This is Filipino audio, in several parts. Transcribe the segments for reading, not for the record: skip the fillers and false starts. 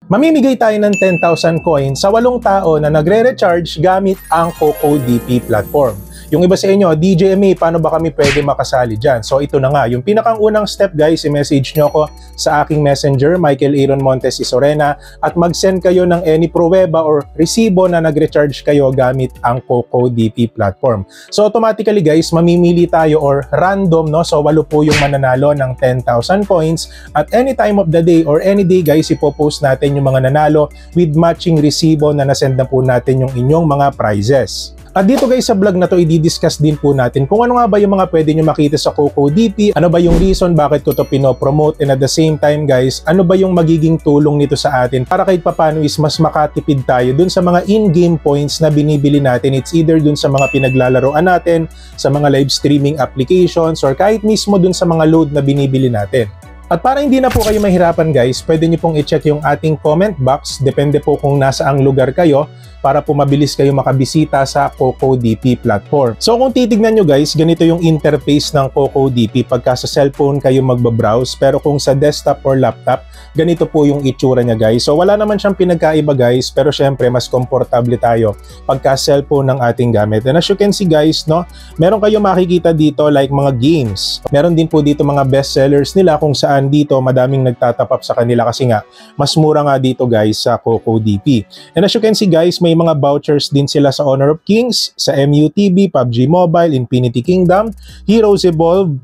Mamimigay tayo ng 10,000 coins sa 8 tao na nagre-recharge gamit ang CocoDP platform. Yung iba sa inyo, DJMA, paano ba kami pwede makasali dyan? So ito na nga, yung pinakang unang step guys, i-message nyo ko sa aking messenger, Michael Aaron Montes Isorena, at mag-send kayo ng any pruweba or resibo na nag-recharge kayo gamit ang CocoDP platform. So automatically guys, mamimili tayo or random, no? So 8 po yung mananalo ng 10,000 coins at any time of the day or any day guys, ipopost natin yung mga nanalo with matching resibo na nasend na po natin yung inyong mga prizes. At dito guys sa vlog na to, i-discuss din po natin kung ano nga ba yung mga pwede nyo makita sa CocoDP, ano ba yung reason bakit ko to pinopromote, and at the same time guys, ano ba yung magiging tulong nito sa atin para kahit papano is mas makatipid tayo dun sa mga in-game points na binibili natin. It's either dun sa mga pinaglalaroan natin, sa mga live streaming applications, or kahit mismo dun sa mga load na binibili natin. At para hindi na po kayo mahirapan guys, pwede nyo pong i-check yung ating comment box, depende po kung nasaang lugar kayo, para po mabilis kayo makabisita sa CocoDP platform. So kung titignan nyo guys, ganito yung interface ng CocoDP pagka sa cellphone kayo magbabrowse, pero kung sa desktop or laptop, ganito po yung itsura niya guys. So wala naman siyang pinagkaiba guys, pero syempre mas komportable tayo pagka cellphone ng ating gamit. And as you can see guys, no, meron kayo makikita dito like mga games. Meron din po dito mga bestsellers nila kung saan dito madaming nagtatapap sa kanila kasi nga mas mura nga dito guys sa CocoDP. And as you can see guys, may mga vouchers din sila sa Honor of Kings, sa MUTB, PUBG Mobile, Infinity Kingdom, Heroes Evolve,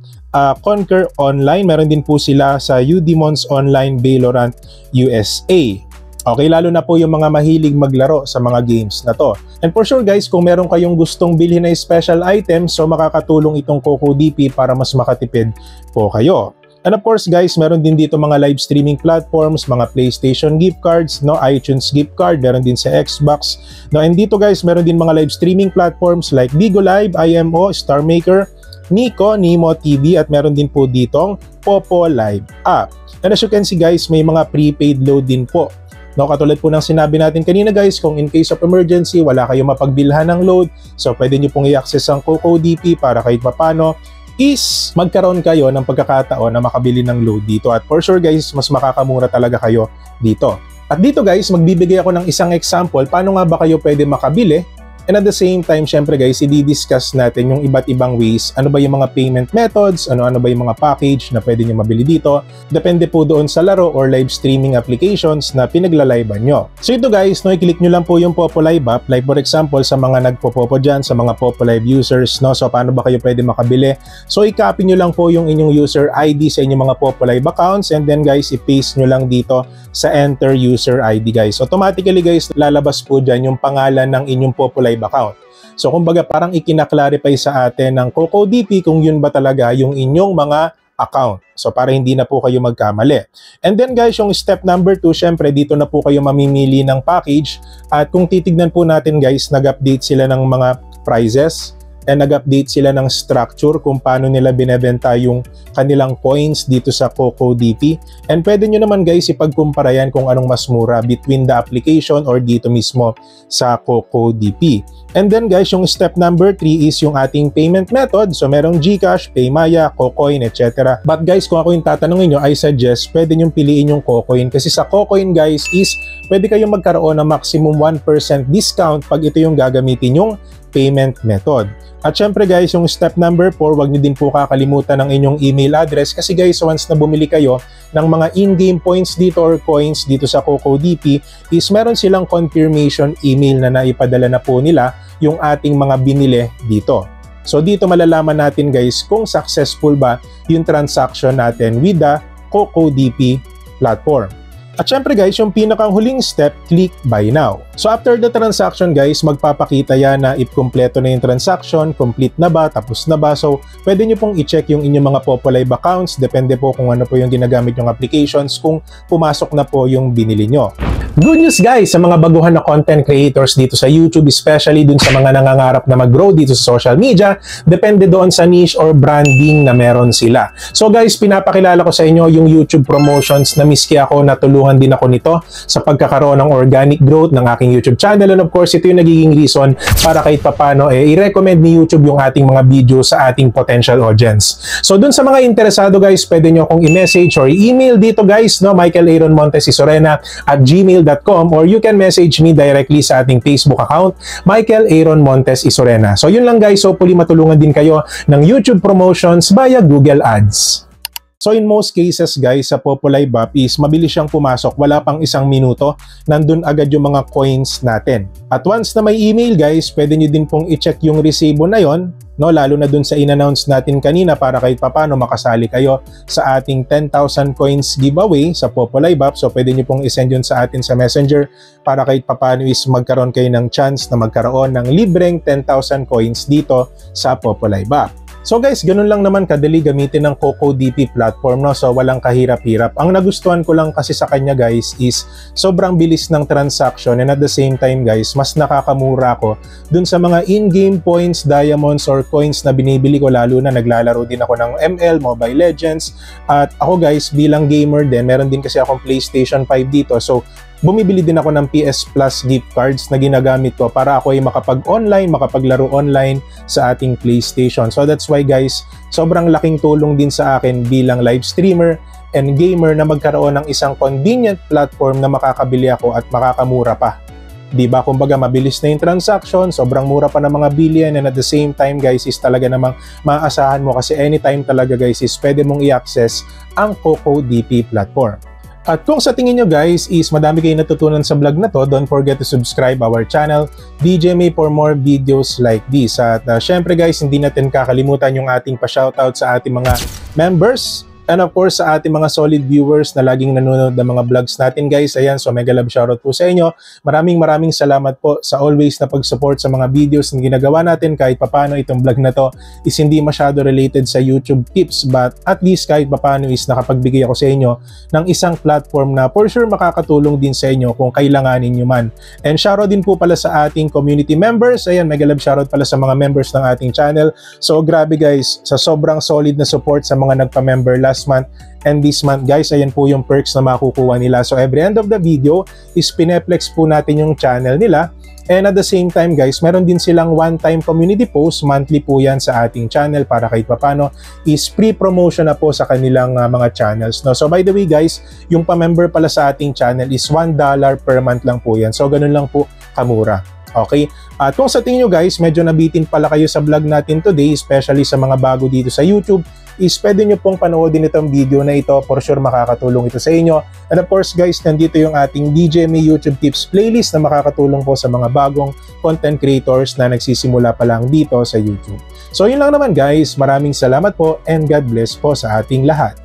Conquer Online. Meron din po sila sa Udemons Online, Valorant USA. Okay, lalo na po yung mga mahilig maglaro sa mga games na to. And for sure guys, kung meron kayong gustong bilhin na special items, so makakatulong itong CocoDP para mas makatipid po kayo. And of course guys, meron din dito mga live streaming platforms, mga PlayStation gift cards, no, iTunes gift card, meron din sa Xbox. No, and dito guys, meron din mga live streaming platforms like Bigo Live, IMO, Star Maker, Nico, Nimo TV, at meron din po ditong Popo Live app. And as you can see guys, may mga prepaid load din po. No, katulad po ng sinabi natin kanina guys, kung in case of emergency, wala kayong mapagbilhan ng load, so pwede nyo pong i-access ang CocoDP para kahit papano is magkaroon kayo ng pagkakataon na makabili ng load dito. At for sure guys, mas makakamura talaga kayo dito. At dito guys, magbibigay ako ng isang example paano nga ba kayo pwede makabili. And at the same time, syempre guys, i-discuss natin yung iba't ibang ways. Ano ba yung mga payment methods? Ano ba yung mga package na pwede nyo mabili dito? Depende po doon sa laro or live streaming applications na pinaglalaiban nyo. So ito guys, no, i-click nyo lang po yung Popo Live app. Like for example, sa mga nagpo-Popo dyan, sa mga Popo Live users, no? So paano ba kayo pwede makabili? So i-copy nyo lang po yung inyong user ID sa inyong mga Popo Live accounts, and then guys, i-paste nyo lang dito sa enter user ID guys. Automatically guys, lalabas po dyan yung pangalan ng inyong Popo Live account. So kumbaga parang ikina-clarify sa atin ng CocoDP kung yun ba talaga yung inyong mga account. So para hindi na po kayo magkamali. And then guys, yung step number 2, syempre dito na po kayo mamimili ng package. At kung titignan po natin guys, nag-update sila ng mga prices and nag-update sila ng structure kung paano nila binebenta yung kanilang coins dito sa CocoDP. And pwede nyo naman guys ipagkumpara yan kung anong mas mura between the application or dito mismo sa CocoDP. And then guys, yung step number 3 is yung ating payment method. So merong GCash, PayMaya, Cocoin, etc. But guys, kung ako yung tatanungin nyo, I suggest pwede nyo piliin yung Cocoin. Kasi sa Cocoin guys is pwede kayong magkaroon ng maximum 1% discount pag ito yung gagamitin yung payment method. At syempre guys, yung step number 4, wag niyo din po kakalimutan ng inyong email address kasi guys, once na bumili kayo ng mga in-game points dito or coins dito sa CocoDP, is meron silang confirmation email na naipadala na po nila yung ating mga binili dito. So dito malalaman natin guys kung successful ba yung transaction natin with the CocoDP platform. At syempre guys, yung pinakang huling step, click buy now. So after the transaction guys, magpapakita yan na if kompleto na yung transaction, complete na ba, tapos na ba. So pwede nyo pong i-check yung inyong mga Popo Live accounts, depende po kung ano po yung ginagamit yung applications, kung pumasok na po yung binili nyo. Good news guys sa mga baguhan na content creators dito sa YouTube, especially dun sa mga nangangarap na mag-grow dito sa social media, depende doon sa niche or branding na meron sila. So guys, pinapakilala ko sa inyo yung YouTube promotions na miski ako, natulungan din ako nito sa pagkakaroon ng organic growth ng aking YouTube channel, and of course ito yung nagiging reason para kahit papano i-recommend ni YouTube yung ating mga video sa ating potential audience. So dun sa mga interesado guys, pwede nyo akong i-message or i-email dito guys, no, Michael Aaron Montes @gmail.com, or you can message me directly sa ating Facebook account, Michael Aaron Montes Isorena. So yun lang guys, hopefully matulungan din kayo ng YouTube promotions via Google Ads. So in most cases guys, sa Populi Bop is mabilis siyang pumasok, wala pang 1 minuto, nandun agad yung mga coins natin. At once na may email guys, pwede nyo din pong i-check yung resibo na yon, no, lalo na dun sa in-announce natin kanina para kahit papano makasali kayo sa ating 10,000 coins giveaway sa Populi Bop. So pwede nyo pong isend yun sa atin sa Messenger para kahit papano is magkaroon kayo ng chance na magkaroon ng libreng 10,000 coins dito sa Populi Bop. So guys, ganun lang naman kadali gamitin ng CocoDP platform, no? So walang kahirap-hirap. Ang nagustuhan ko lang kasi sa kanya guys is sobrang bilis ng transaction, and at the same time guys, mas nakakamura ko dun sa mga in-game points, diamonds, or coins na binibili ko, lalo na naglalaro din ako ng ML, Mobile Legends. At ako guys, bilang gamer din, meron din kasi akong PlayStation 5 dito. So bumibili din ako ng PS Plus gift cards na ginagamit ko para ako ay makapag-online, makapaglaro online sa ating PlayStation. So that's why guys, sobrang laking tulong din sa akin bilang live streamer and gamer na magkaroon ng isang convenient platform na makakabili ako at makakamura pa. Diba? Kumbaga mabilis na yung transaction, sobrang mura pa ng mga billion, and at the same time guys is talaga namang maaasahan mo kasi anytime talaga guys is pwede mong i-access ang CocoDP platform. At kung sa tingin nyo guys is madami kayong natutunan sa vlog na to, don't forget to subscribe our channel, DJMA, for more videos like this. At syempre guys, hindi natin kakalimutan yung ating pa-shoutout sa ating mga members. And of course, sa ating mga solid viewers na laging nanonood ng mga vlogs natin guys. Ayan, so mega love shoutout po sa inyo. Maraming salamat po sa always na pag-support sa mga videos na ginagawa natin. Kahit papano itong vlog na to is hindi masyado related sa YouTube tips, but at least kahit papano is nakapagbigay ako sa inyo ng isang platform na for sure makakatulong din sa inyo kung kailanganin nyo man. And shoutout din po pala sa ating community members. Ayan, mega love shoutout pala sa mga members ng ating channel. So grabe guys, sa sobrang solid na support sa mga nagpa-member last month and this month guys, ayan po yung perks na makukuha nila. So every end of the video is pineplex po natin yung channel nila, and at the same time guys, meron din silang one-time community post, monthly po yan sa ating channel para kahit papano is pre-promotion na po sa kanilang mga channels, no? So by the way guys, yung pa-member pala sa ating channel is $1 per month lang po yan, so ganun lang po kamura. Okay? At kung sa tingin nyo guys, medyo nabitin pala kayo sa vlog natin today, especially sa mga bago dito sa YouTube, is pwede nyo pong panoodin itong video na ito. For sure makakatulong ito sa inyo. And of course guys, nandito yung ating DJMA YouTube Tips playlist na makakatulong po sa mga bagong content creators na nagsisimula pa lang dito sa YouTube. So yun lang naman guys, maraming salamat po and God bless po sa ating lahat.